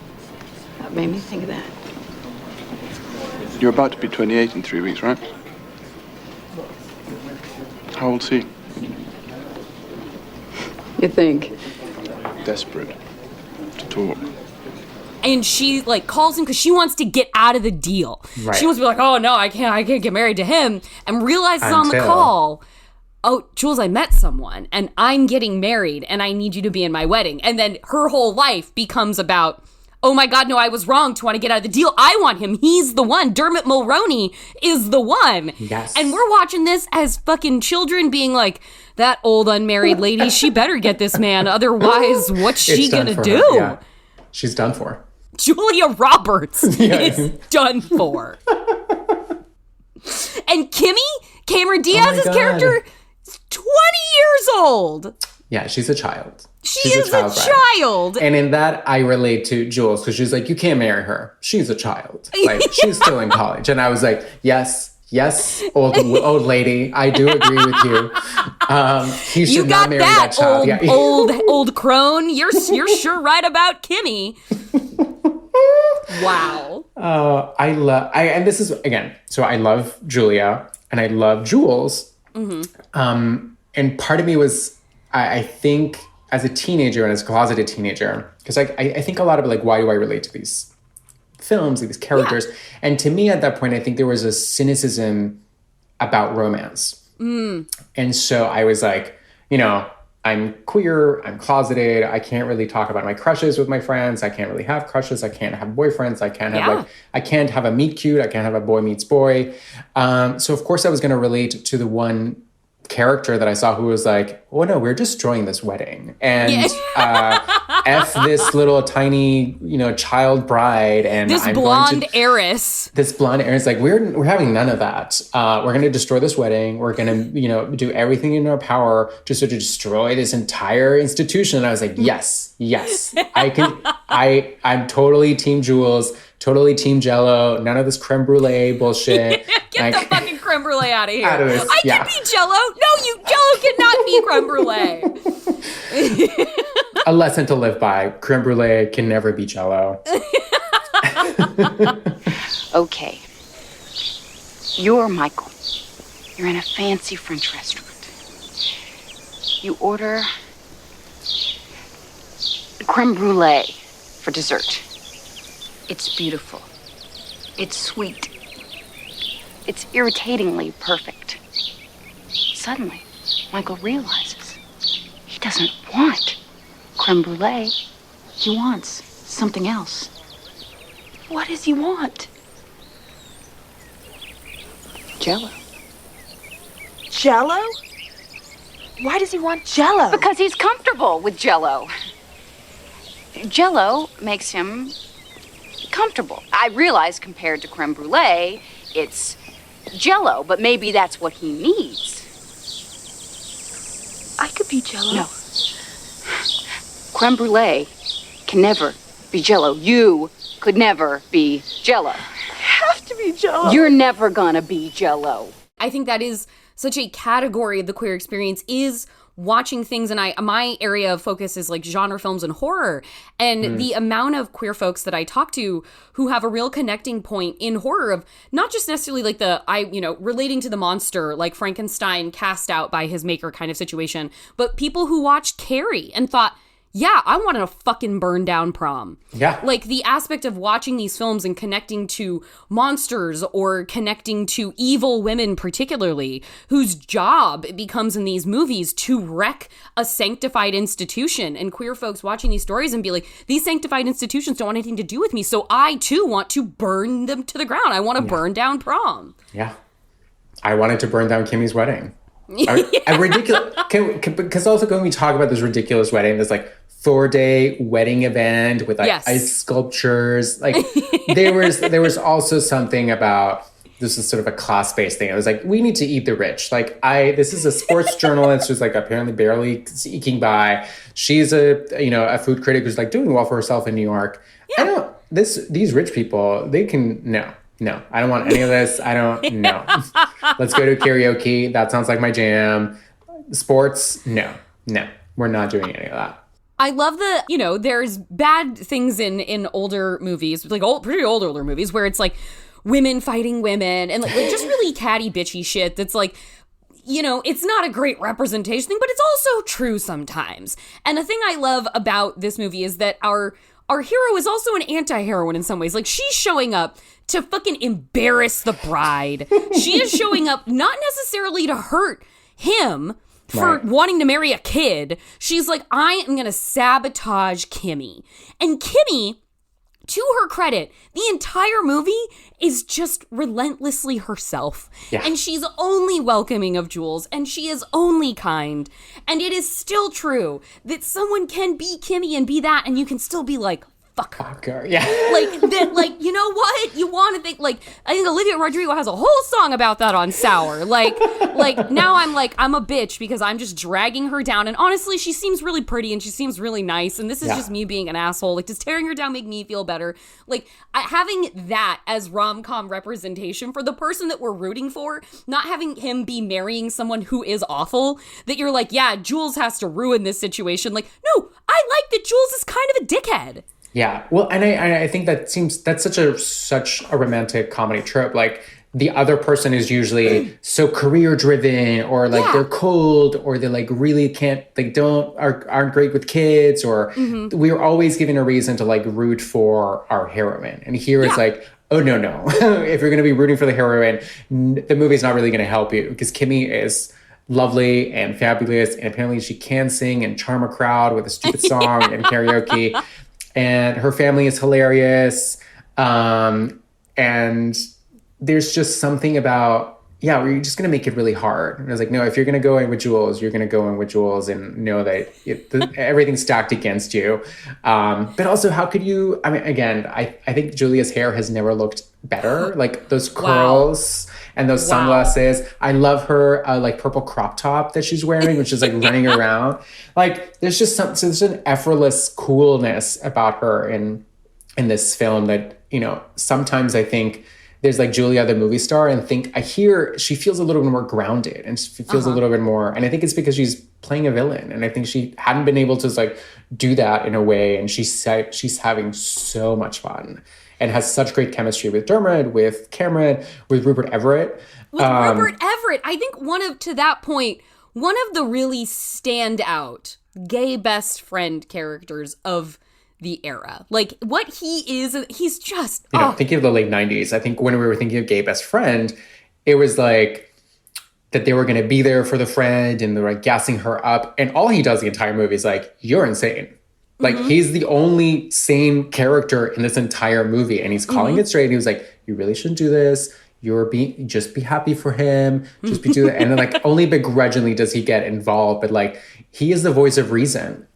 That made me think of that. You're about to be 28 in 3 weeks, right? How old's he? You think? Desperate to talk. And she like calls him because she wants to get out of the deal. Right. She wants to be like, oh no, I can't get married to him. And realizes on the call, oh, Jules, I met someone and I'm getting married and I need you to be in my wedding. And then her whole life becomes about, oh my God, no, I was wrong to want to get out of the deal. I want him. He's the one. Dermot Mulroney is the one. Yes. And we're watching this as fucking children being like, that old unmarried lady, she better get this man. Otherwise, what's she gonna do? Yeah. She's done for. Julia Roberts is done for. And Cameron Diaz's character, is 20 years old. Yeah, she's a child. She's a child. And in that, I relate to Jules because she's like, you can't marry her. She's a child. Like, she's still in college. And I was like, yes, old lady. I do agree with you. He should not marry that child. Old crone. You're sure right about Kimmy. Wow. And this is, again, so I love Julia and I love Jules. Mm-hmm. And part of me was, I think, as a teenager and as a closeted teenager, because I think a lot of like, why do I relate to these films, these characters? Yeah. And to me at that point, I think there was a cynicism about romance. And so I was like, I'm queer, I'm closeted, I can't really talk about my crushes with my friends, I can't really have crushes, I can't have boyfriends, I can't have I can't have a meet cute, I can't have a boy meets boy. So of course I was gonna relate to the one character that I saw who was like, oh no, we're destroying this wedding. And F this little tiny, child bride and this blonde heiress. This blonde heiress, like we're having none of that. We're gonna destroy this wedding. We're gonna, do everything in our power to sort of destroy this entire institution. And I was like, yes, I can. I'm totally Team Jules, totally Team Jello. None of this creme brulee bullshit. Get the fucking creme brulee out of here. I can be Jello. No, Jello cannot be creme brulee. A lesson to live by. Creme brulee can never be Jello. Okay. You're Michael. You're in a fancy French restaurant. You order creme brulee for dessert. It's beautiful. It's sweet. It's irritatingly perfect. Suddenly, Michael realizes he doesn't want creme brulee. He wants something else. What does he want? Jell-O. Jell-O? Why does he want Jell-O? Because he's comfortable with Jell-O. Jell-O makes him comfortable. I realize compared to creme brulee, it's Jell-O, but maybe that's what he needs. I could be Jell-O. No. Creme brulee can never be Jell-O. You could never be Jell-O. I have to be Jell-O. You're never gonna be Jell-O. I think that is such a category of the queer experience, is watching things, and my area of focus is like genre films and horror, and the amount of queer folks that I talk to who have a real connecting point in horror of not just necessarily like relating to the monster, like Frankenstein cast out by his maker kind of situation, but people who watched Carrie and thought, yeah, I wanted a fucking burn down prom. Yeah. Like the aspect of watching these films and connecting to monsters or connecting to evil women particularly, whose job it becomes in these movies to wreck a sanctified institution, and queer folks watching these stories and be like, these sanctified institutions don't want anything to do with me, so I too want to burn them to the ground. I want to burn down prom. Yeah. I wanted to burn down Kimmy's wedding. A ridiculous, because also when we talk about this ridiculous wedding, this like 4-day wedding event with like ice sculptures, like there was also something about, this is sort of a class-based thing. I was like, we need to eat the rich. Like this is a sports journalist who's like apparently barely eking by. She's a food critic who's like doing well for herself in New York. Yeah. These rich people, they can, no, I don't want any of this. I don't know. Let's go to karaoke. That sounds like my jam. Sports, no, we're not doing any of that. I love there's bad things in older movies, like pretty old older movies, where it's like women fighting women and like just really catty bitchy shit that's like, it's not a great representation thing, but it's also true sometimes. And the thing I love about this movie is that our hero is also an anti-heroine in some ways. Like, she's showing up to fucking embarrass the bride. She is showing up not necessarily to hurt him for wanting to marry a kid. She's like, I am going to sabotage Kimmy. And Kimmy, to her credit, the entire movie is just relentlessly herself. Yeah. And she's only welcoming of Jules, and she is only kind. And it is still true that someone can be Kimmy and be that, and you can still be like, fuck her. Yeah. Like, you know what? You want to think, like, I think Olivia Rodrigo has a whole song about that on Sour. Like now I'm a bitch because I'm just dragging her down. And honestly, she seems really pretty and she seems really nice. And this is just me being an asshole. Like, does tearing her down make me feel better? Like, having that as rom-com representation for the person that we're rooting for, not having him be marrying someone who is awful, that you're like, yeah, Jules has to ruin this situation. Like, no, I like that Jules is kind of a dickhead. Yeah, well, and I think that's such a romantic comedy trope. Like, the other person is usually so career driven, or like they're cold, or they like really can't, like aren't great with kids, or we're always given a reason to like root for our heroine. And here it's like, oh no, if you're going to be rooting for the heroine, the movie's not really going to help you, because Kimmy is lovely and fabulous, and apparently she can sing and charm a crowd with a stupid song and karaoke. And her family is hilarious. And there's just something about, we're just going to make it really hard. And I was like, no, if you're going to go in with Jules, you're going to go in with Jules and know that everything's stacked against you. But also, how could you, I mean, again, I think Julia's hair has never looked better. Like, those curls and those sunglasses. I love her like purple crop top that she's wearing, which is like running around. Like, there's just there's an effortless coolness about her in this film that, sometimes I think there's like Julia, the movie star, and I hear she feels a little bit more grounded, and she feels a little bit more, and I think it's because she's playing a villain, and I think she hadn't been able to like do that in a way, and she's having so much fun. And has such great chemistry with Dermot, with Cameron, with Rupert Everett. Rupert Everett, I think one of the really standout gay best friend characters of the era. Like, what he is, he's just... thinking of the late 90s, I think when we were thinking of gay best friend, it was like that they were going to be there for the friend, and they're like gassing her up. And all he does the entire movie is like, you're insane. Like, he's the only sane character in this entire movie. And he's calling it straight. And he was like, you really shouldn't do this. Just be happy for him. Just be doing it. And then, like, only begrudgingly does he get involved. But, like, he is the voice of reason.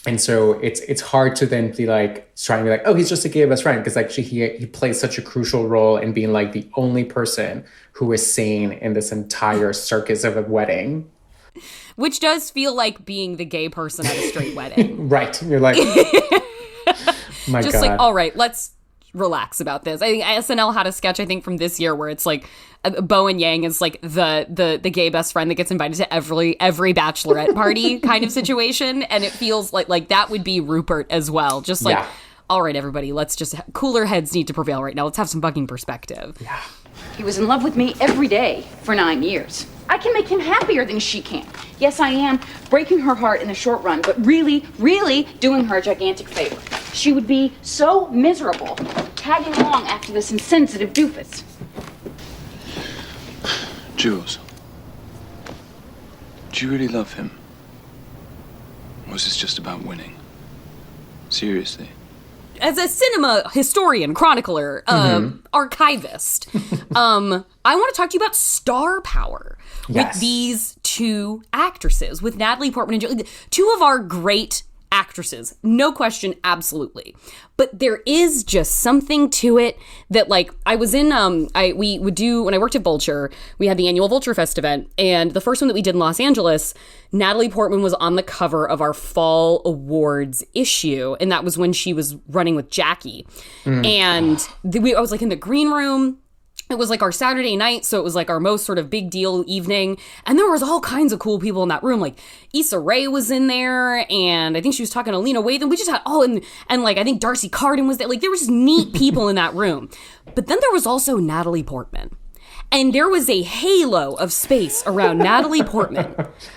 And so it's hard to then be like, trying to be like, oh, he's just a gay best friend. Because, like, he plays such a crucial role in being, like, the only person who is sane in this entire circus of a wedding. Which does feel like being the gay person at a straight wedding. Right. You're like, my just God. like, all right, let's relax about this. I think SNL had a sketch, I think, from this year where it's like Bo and Yang is like the gay best friend that gets invited to every bachelorette party kind of situation. And it feels like that would be Rupert as well. Just like, all right, everybody, let's just, cooler heads need to prevail right now. Let's have some fucking perspective. Yeah. He was in love with me every day for 9 years. I can make him happier than she can. Yes, I am breaking her heart in the short run, but really, really doing her a gigantic favor. She would be so miserable tagging along after this insensitive doofus. Jules, do you really love him? Or was this just about winning? Seriously. As a cinema historian, chronicler, archivist, I want to talk to you about star power with these two actresses, with Natalie Portman and Julia, two of our great actresses, no question, absolutely. But there is just something to it that, like, I was in, we would do, when I worked at Vulture, we had the annual Vulture Fest event, and the first one that we did in Los Angeles, Natalie Portman was on the cover of our fall awards issue, and that was when she was running with Jackie. And I was like in the green room. It was like our Saturday night, so it was like our most sort of big deal evening. And there was all kinds of cool people in that room. Like Issa Rae was in there, and I think she was talking to Lena Waithe, and we just had and like I think Darcy Carden was there. Like there was neat people in that room. But then there was also Natalie Portman. And there was a halo of space around Natalie Portman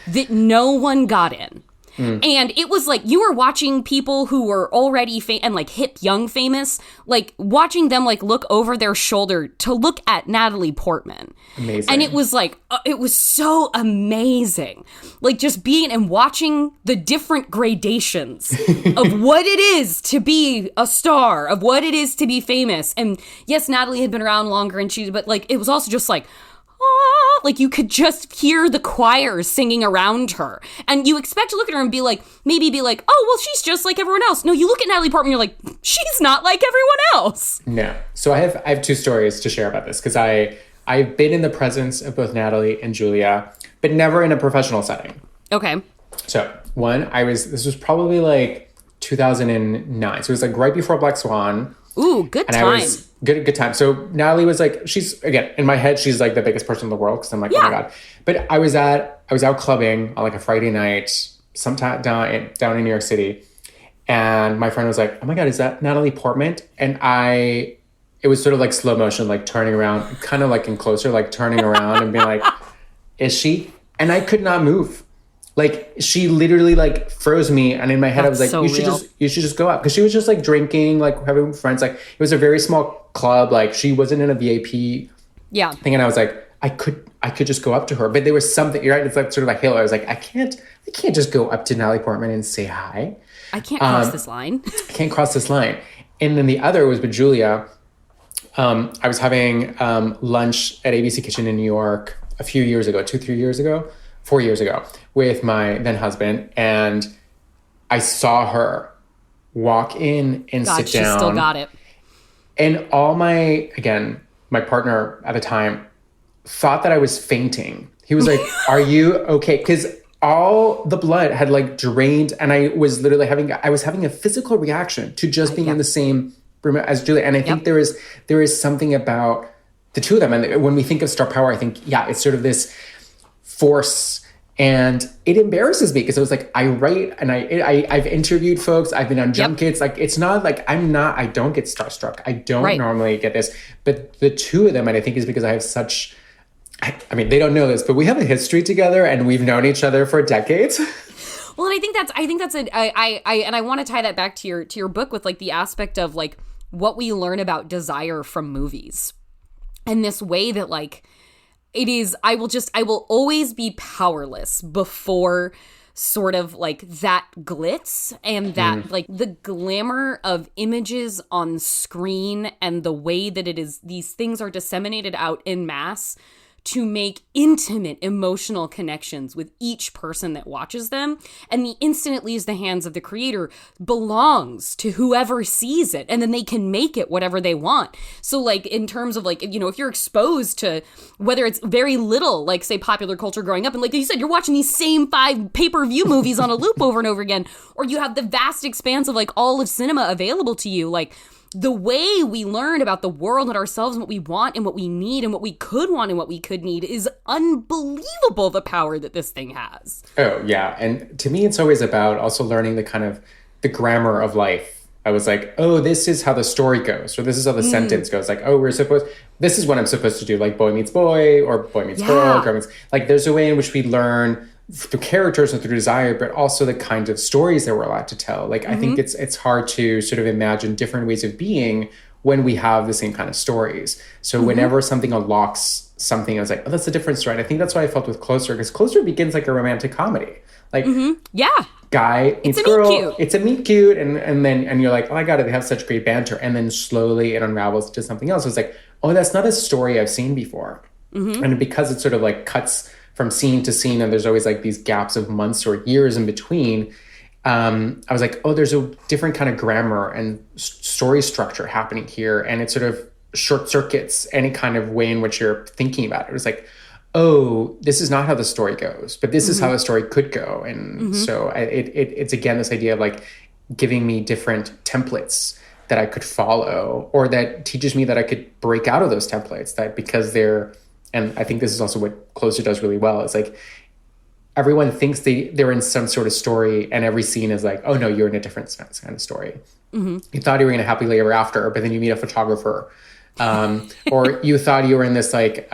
that no one got in. And it was like you were watching people who were already and like hip, young, famous, like watching them like look over their shoulder to look at Natalie Portman. Amazing. And it was like, it was so amazing. Like just being and watching the different gradations of what it is to be a star, of what it is to be famous. And yes, Natalie had been around longer but like, it was also just like, like you could just hear the choir singing around her, and you expect to look at her and be like, oh well, she's just like everyone else. No, you look at Natalie Portman, you're like, she's not like everyone else. No. So I have two stories to share about this, because I've been in the presence of both Natalie and Julia, but never in a professional setting. Okay. So this was probably like 2009, so it was like right before Black Swan. Ooh, good time. Good time. So Natalie was like, she's, again, in my head, she's like the biggest person in the world, because I'm like, oh my God. But I was out clubbing on like a Friday night, sometime down in New York City. And my friend was like, oh my God, is that Natalie Portman? And it was sort of like slow motion, like turning around, kind of like in closer, like turning around and being like, is she? And I could not move. Like she literally like froze me, and in my head I was like, you should just go up, because she was just like drinking, like having friends. Like it was a very small club. Like she wasn't in a VIP thing, and I was like, I could just go up to her, but there was something. You're right. It's like sort of like halo. I was like, I can't just go up to Natalie Portman and say hi. I can't cross this line. I can't cross this line. And then the other was with Julia. I was having lunch at ABC Kitchen in New York a few years ago, 4 years ago, with my then husband, and I saw her walk in and sit down. She still got it. And my partner at the time thought that I was fainting. He was like, are you okay? Because all the blood had like drained, and I was literally having a physical reaction to just being in the same room as Julia. And I think there is something about the two of them. And when we think of star power, I think, it's sort of this force, and it embarrasses me, because I was like, I write and I've interviewed folks, I've been on junkets, like it's not like I don't get starstruck. I don't normally get this, but the two of them, and I think it's because I have such, I mean, they don't know this, but we have a history together, and we've known each other for decades. Well, and I think that's and I want to tie that back to your book with like the aspect of like what we learn about desire from movies, and this way that like, it is, I will always be powerless before sort of like that glitz and that like the glamour of images on screen and the way that it is, these things are disseminated out en masse to make intimate emotional connections with each person that watches them. And the instant it leaves the hands of the creator belongs to whoever sees it. And then they can make it whatever they want. So like in terms of like, you know, if you're exposed to whether it's very little, like say popular culture growing up, and like you said, you're watching these same 5 pay-per-view movies on a loop over and over again, or you have the vast expanse of like all of cinema available to you, like the way we learn about the world and ourselves and what we want and what we need and what we could want and what we could need is unbelievable, the power that this thing has. Oh, yeah. And to me, it's always about also learning the kind of the grammar of life. I was like, oh, this is how the story goes, or this is how the sentence goes. Like, oh, this is what I'm supposed to do, like boy meets boy or boy meets girl. Girl meets, like there's a way in which we learn through characters and through desire, but also the kind of stories that we're allowed to tell. Like, I think it's hard to sort of imagine different ways of being when we have the same kind of stories. So whenever something unlocks something, I was like, oh, that's a different story. And I think that's why I felt with Closer, because Closer begins like a romantic comedy. Like, guy meets girl, it's a meet cute, and you're like, oh my God, they have such great banter. And then slowly it unravels to something else. It's like, oh, that's not a story I've seen before. And because it sort of like cuts from scene to scene, and there's always like these gaps of months or years in between, I was like, oh, there's a different kind of grammar and story structure happening here. And it sort of short circuits any kind of way in which you're thinking about it. It was like, oh, this is not how the story goes, but this is how the story could go. And so it's again, this idea of like giving me different templates that I could follow, or that teaches me that I could break out of those templates, that because they're, and I think this is also what Closer does really well. It's like everyone thinks they're in some sort of story, and every scene is like, oh no, you're in a different kind of story. You thought you were in a happily ever after, but then you meet a photographer. Or you thought you were in this like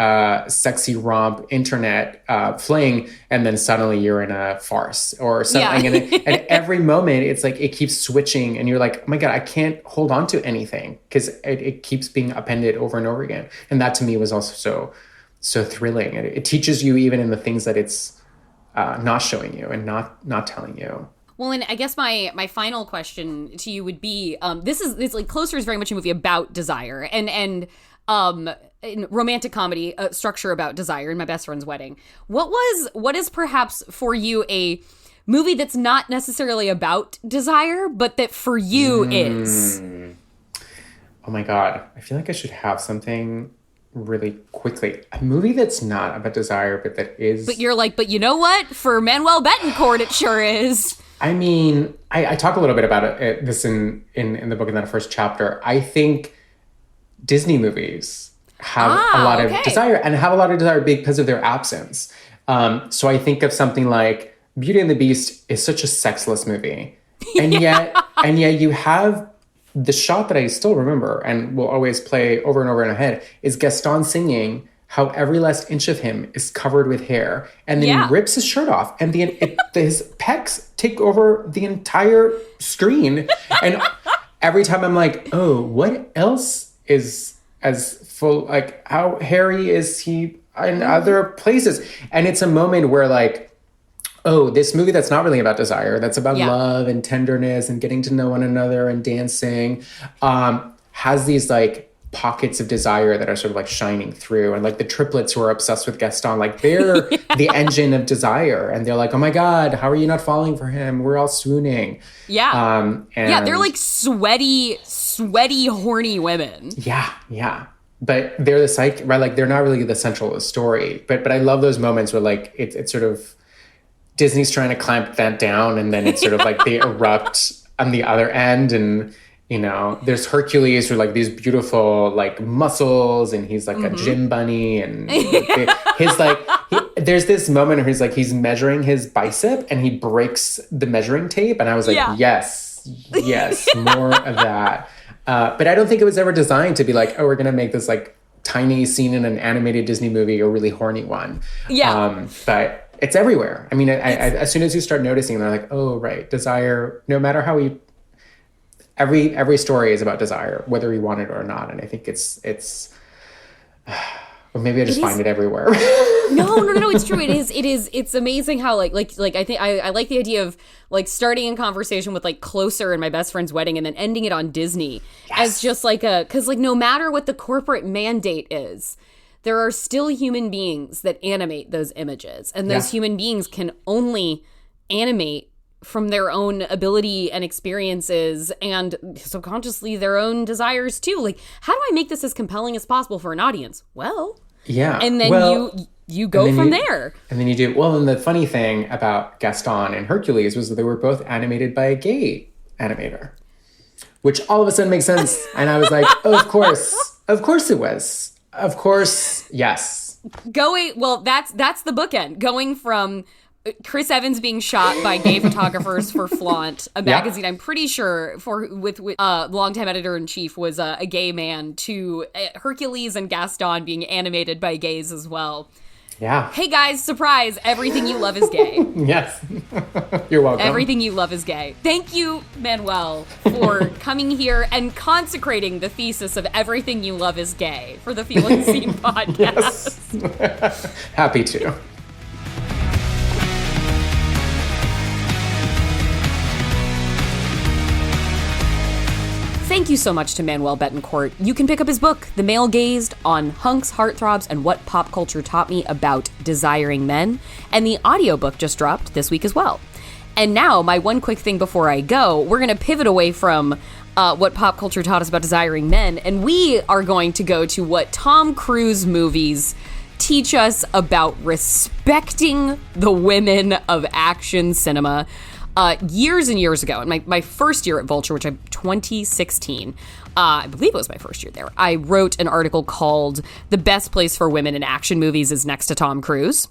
sexy romp internet fling, and then suddenly you're in a farce or something. And every moment it's like it keeps switching, and you're like, oh my God, I can't hold on to anything because it keeps being appended over and over again. And that to me was also so thrilling. It teaches you even in the things that it's not showing you and not telling you. Well, and I guess my final question to you would be, this like Closer is very much a movie about desire and in romantic comedy structure about desire in My Best Friend's Wedding. What is perhaps for you a movie that's not necessarily about desire, but that for you is? Oh my God, I feel like I should have something really quickly. A movie that's not about desire, but that is. But you're like, but you know what? For Manuel Betancourt, it sure is. I mean, I talk a little bit about this in the book in that first chapter. I think Disney movies have a lot of desire, and have a lot of desire because of their absence. So I think of something like Beauty and the Beast is such a sexless movie. And yet you have the shot that I still remember and will always play over and over in my head is Gaston singing how every last inch of him is covered with hair. And then he rips his shirt off, and his pecs take over the entire screen. And every time I'm like, oh, what else is as full, like how hairy is he in other places? And it's a moment where like, oh, this movie that's not really about desire, that's about love and tenderness and getting to know one another and dancing, has these like pockets of desire that are sort of like shining through. And like the triplets who are obsessed with Gaston, like they're the engine of desire. And they're like, oh my God, how are you not falling for him? We're all swooning. Yeah. They're like sweaty, horny women. Yeah. But they're the psyche, right? Like they're not really the central of the story. But I love those moments where like it's sort of Disney's trying to clamp that down, and then it's sort of like they erupt on the other end. And you know, there's Hercules with like these beautiful like muscles, and he's like a gym bunny, and there's this moment where he's measuring his bicep, and he breaks the measuring tape, and I was like, yes, more of that. But I don't think it was ever designed to be like, oh, we're gonna make this like tiny scene in an animated Disney movie a really horny one. But it's everywhere. I mean, as soon as you start noticing, they're like, oh, right, desire. No matter how every story is about desire, whether you want it or not. And I think it's Or maybe I just find it everywhere. No, it's true. It's amazing how like I think I like the idea of like starting a conversation with like Closer and My Best Friend's Wedding and then ending it on Disney as just like because like no matter what the corporate mandate is, there are still human beings that animate those images, and those human beings can only animate from their own ability and experiences and subconsciously their own desires too. Like, how do I make this as compelling as possible for an audience? Well, yeah. And then you go from there. And then you do, well, and the funny thing about Gaston and Hercules was that they were both animated by a gay animator, which all of a sudden makes sense. And I was like, oh, of course it was. Of course, yes. That's the bookend. Going from Chris Evans being shot by gay photographers for Flaunt, a magazine I'm pretty sure with longtime editor-in-chief was a gay man, to Hercules and Gaston being animated by gays as well. Yeah. Hey guys, surprise, everything you love is gay. Yes. You're welcome. Everything you love is gay. Thank you, Manuel, for coming here and consecrating the thesis of everything you love is gay for the Feel and Scene podcast. Yes. Happy to. Thank you so much to Manuel Betancourt. You can pick up his book, The Male Gazed, on Hunks, Heartthrobs, and What Pop Culture Taught Me About Desiring Men. And the audiobook just dropped this week as well. And now, my one quick thing before I go, we're going to pivot away from what pop culture taught us about desiring men, and we are going to go to what Tom Cruise movies teach us about respecting the women of action cinema. Years and years ago, in my first year at Vulture, which I'm 2016, I believe it was my first year there, I wrote an article called "The Best Place for Women in Action Movies is Next to Tom Cruise."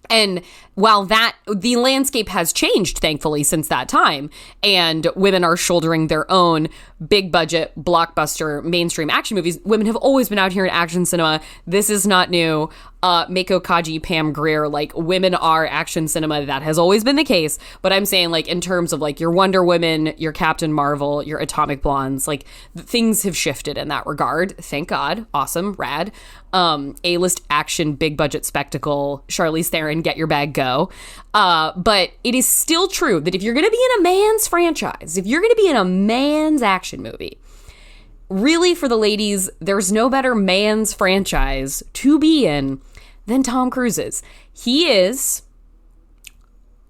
And while the landscape has changed, thankfully, since that time, and women are shouldering their own big budget, blockbuster, mainstream action movies, women have always been out here in action cinema. This is not new. Mako Kaji, Pam Grier, like, women are action cinema. That has always been the case. But I'm saying, like, in terms of, like, your Wonder Woman, your Captain Marvel, your Atomic Blondes, like, things have shifted in that regard. Thank God. Awesome. Rad. A-list action, big budget spectacle, Charlize Theron, get your bag, go. But it is still true that if you're going to be in a man's franchise, if you're going to be in a man's action movie, really, for the ladies, there's no better man's franchise to be in than Tom Cruise's. He is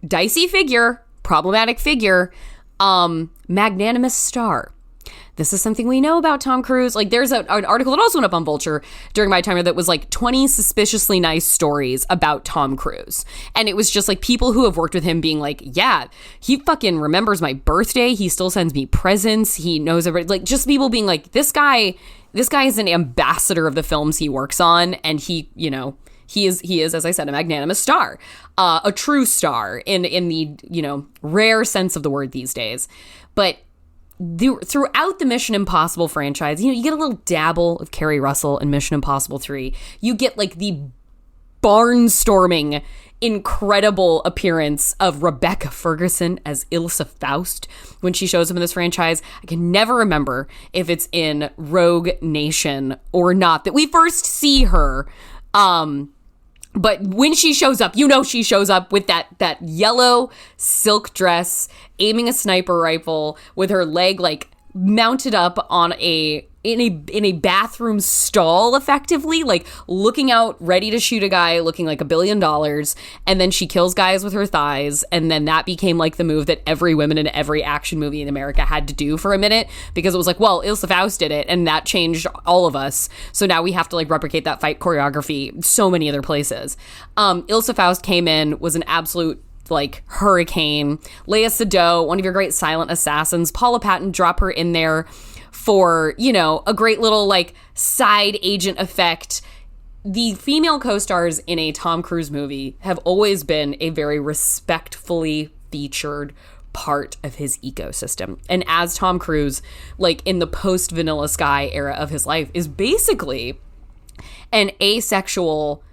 dicey figure, problematic figure, magnanimous star. This is something we know about Tom Cruise. Like, there's an article that also went up on Vulture during my time that was like 20 suspiciously nice stories about Tom Cruise. And it was just like people who have worked with him being like, yeah, he fucking remembers my birthday. He still sends me presents. He knows everybody. Like, just people being like, this guy is an ambassador of the films he works on. And he is, as I said, a magnanimous star, a true star in the, rare sense of the word these days. But throughout the Mission Impossible franchise, you get a little dabble of Kerry Russell in Mission Impossible 3. You get like the barnstorming, incredible appearance of Rebecca Ferguson as Ilsa Faust when she shows up in this franchise. I can never remember if it's in Rogue Nation or not that we first see her. But when she shows up, she shows up with that yellow silk dress, aiming a sniper rifle with her leg like mounted up on in a bathroom stall, effectively, like looking out, ready to shoot a guy, looking like $1 billion. And then she kills guys with her thighs. And then that became like the move that every woman in every action movie in America had to do for a minute, because it was like, well, Ilsa Faust did it, and that changed all of us. So now we have to like replicate that fight choreography so many other places. Ilsa Faust came in, was an absolute like hurricane. Léa Seydoux, one of your great silent assassins. Paula Patton, drop her in there for, a great little like side agent effect. The female co-stars in a Tom Cruise movie have always been a very respectfully featured part of his ecosystem. And as Tom Cruise, like in the post Vanilla Sky era of his life, is basically an asexual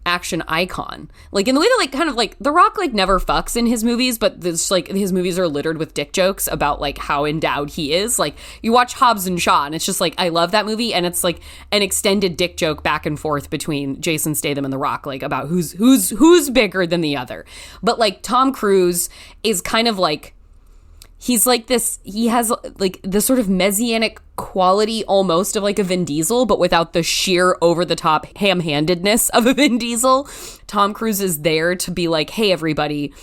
action icon. Like, in the way that, like, kind of, like, The Rock, like, never fucks in his movies, but this, like, his movies are littered with dick jokes about, like, how endowed he is. Like, you watch Hobbs and Shaw, and it's just, like, I love that movie, and it's, like, an extended dick joke back and forth between Jason Statham and The Rock, like, about who's bigger than the other. But, like, Tom Cruise is kind of, like, he's like this, he has like this sort of messianic quality almost of like a Vin Diesel, but without the sheer over-the-top ham-handedness of a Vin Diesel. Tom Cruise is there to be like, hey, everybody,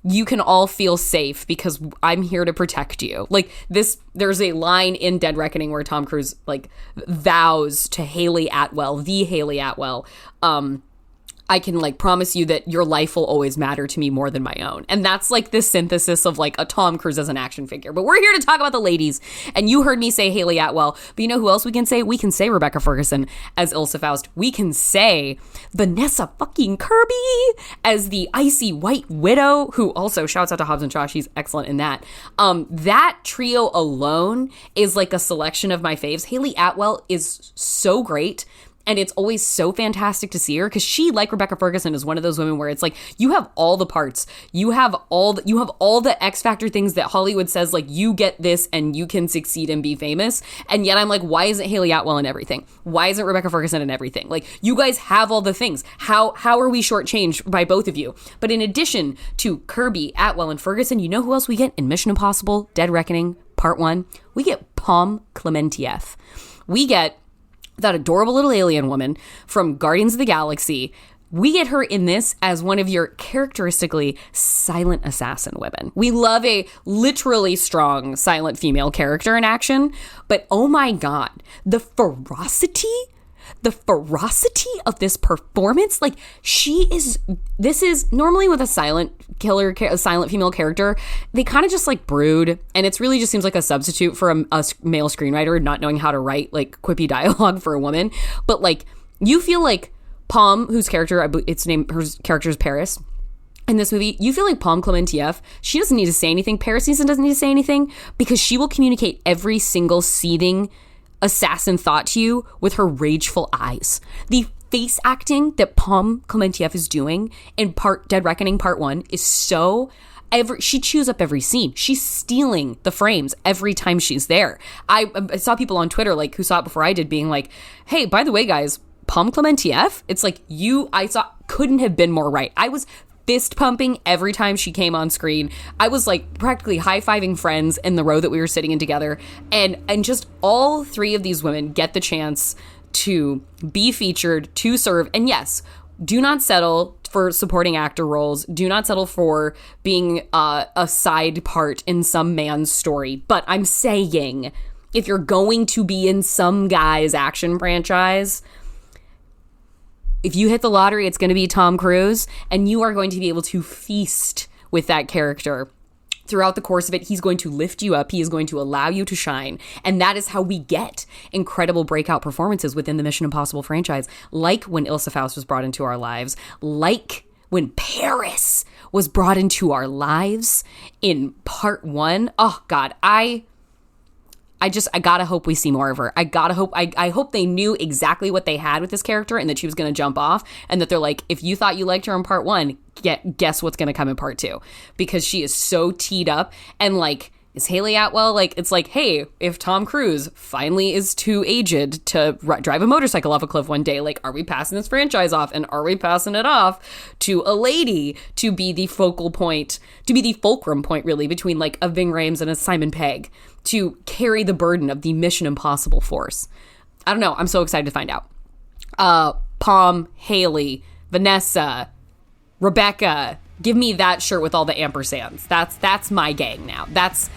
you can all feel safe because I'm here to protect you. Like this, there's a line in Dead Reckoning where Tom Cruise like vows to Haley Atwell, the Haley Atwell, I can like promise you that your life will always matter to me more than my own. And that's like this synthesis of like a Tom Cruise as an action figure. But we're here to talk about the ladies. And you heard me say Haley Atwell. But you know who else we can say? We can say Rebecca Ferguson as Ilsa Faust. We can say Vanessa fucking Kirby as the icy white widow, who also shouts out to Hobbs and Shaw. She's excellent in that. That trio alone is like a selection of my faves. Haley Atwell is so great. And it's always so fantastic to see her because she, like Rebecca Ferguson, is one of those women where it's like you have all the parts, you have all the X Factor things that Hollywood says like you get this and you can succeed and be famous. And yet I'm like, why isn't Haley Atwell in everything? Why isn't Rebecca Ferguson in everything? Like you guys have all the things. How are we shortchanged by both of you? But in addition to Kirby, Atwell, and Ferguson, you know who else we get in Mission Impossible: Dead Reckoning Part 1? We get Pom Klementieff. We get that adorable little alien woman from Guardians of the Galaxy. We get her in this as one of your characteristically silent assassin women. We love a literally strong silent female character in action, but oh my God, the ferocity of this performance, like this is normally with a silent female character, they kind of just like brood, and it's really just seems like a substitute for a male screenwriter not knowing how to write like quippy dialogue for a woman. But like you feel like Pom, her character is Paris. In this movie, you feel like Pom Klementieff, she doesn't need to say anything. Paris doesn't need to say anything because she will communicate every single seething assassin thought to you with her rageful eyes. The face acting that Pom Klementieff is doing in Dead Reckoning Part 1 is so... she chews up every scene. She's stealing the frames every time she's there. I saw people on Twitter like who saw it before I did being like, hey, by the way, guys, Pom Klementieff, it's like couldn't have been more right. I was fist pumping every time she came on screen. I was like practically high-fiving friends in the row that we were sitting in together. And just all three of these women get the chance to be featured, to serve. And yes, do not settle for supporting actor roles. Do not settle for being a side part in some man's story. But I'm saying, if you're going to be in some guy's action franchise, if you hit the lottery, it's going to be Tom Cruise, and you are going to be able to feast with that character. Throughout the course of it, he's going to lift you up. He is going to allow you to shine. And that is how we get incredible breakout performances within the Mission Impossible franchise. Like when Ilsa Faust was brought into our lives. Like when Paris was brought into our lives in Part 1. Oh, God, I gotta hope we see more of her. I hope they knew exactly what they had with this character and that she was gonna jump off, and that they're like, if you thought you liked her in Part 1, guess what's gonna come in Part 2, because she is so teed up. And like, is Haley Atwell like, it's like, hey, if Tom Cruise finally is too aged to drive a motorcycle off a cliff one day, like, are we passing this franchise off, and are we passing it off to a lady to be the focal point, to be the fulcrum point really between like a Ving Rhames and a Simon Pegg, to carry the burden of the Mission Impossible force? I don't know. I'm so excited to find out. Pom, Haley, Vanessa, Rebecca, give me that shirt with all the ampersands. That's my gang now. That's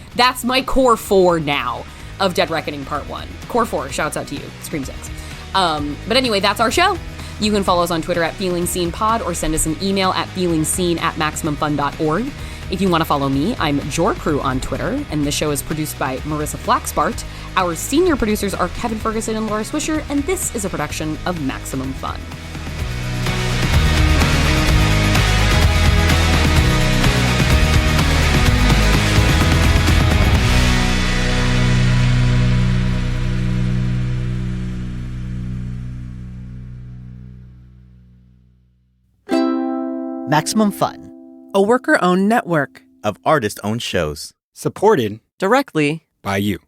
my core 4 now of Dead Reckoning Part 1. Core 4, shouts out to you, Scream 6. But anyway, that's our show. You can follow us on Twitter at FeelingSeenPod or send us an email at feelingseen@MaximumFun.org. If you want to follow me, I'm JorCrew on Twitter, and the show is produced by Marissa Flaxbart. Our senior producers are Kevin Ferguson and Laura Swisher, and this is a production of Maximum Fun. Maximum Fun, a worker-owned network of artist-owned shows. Supported directly by you.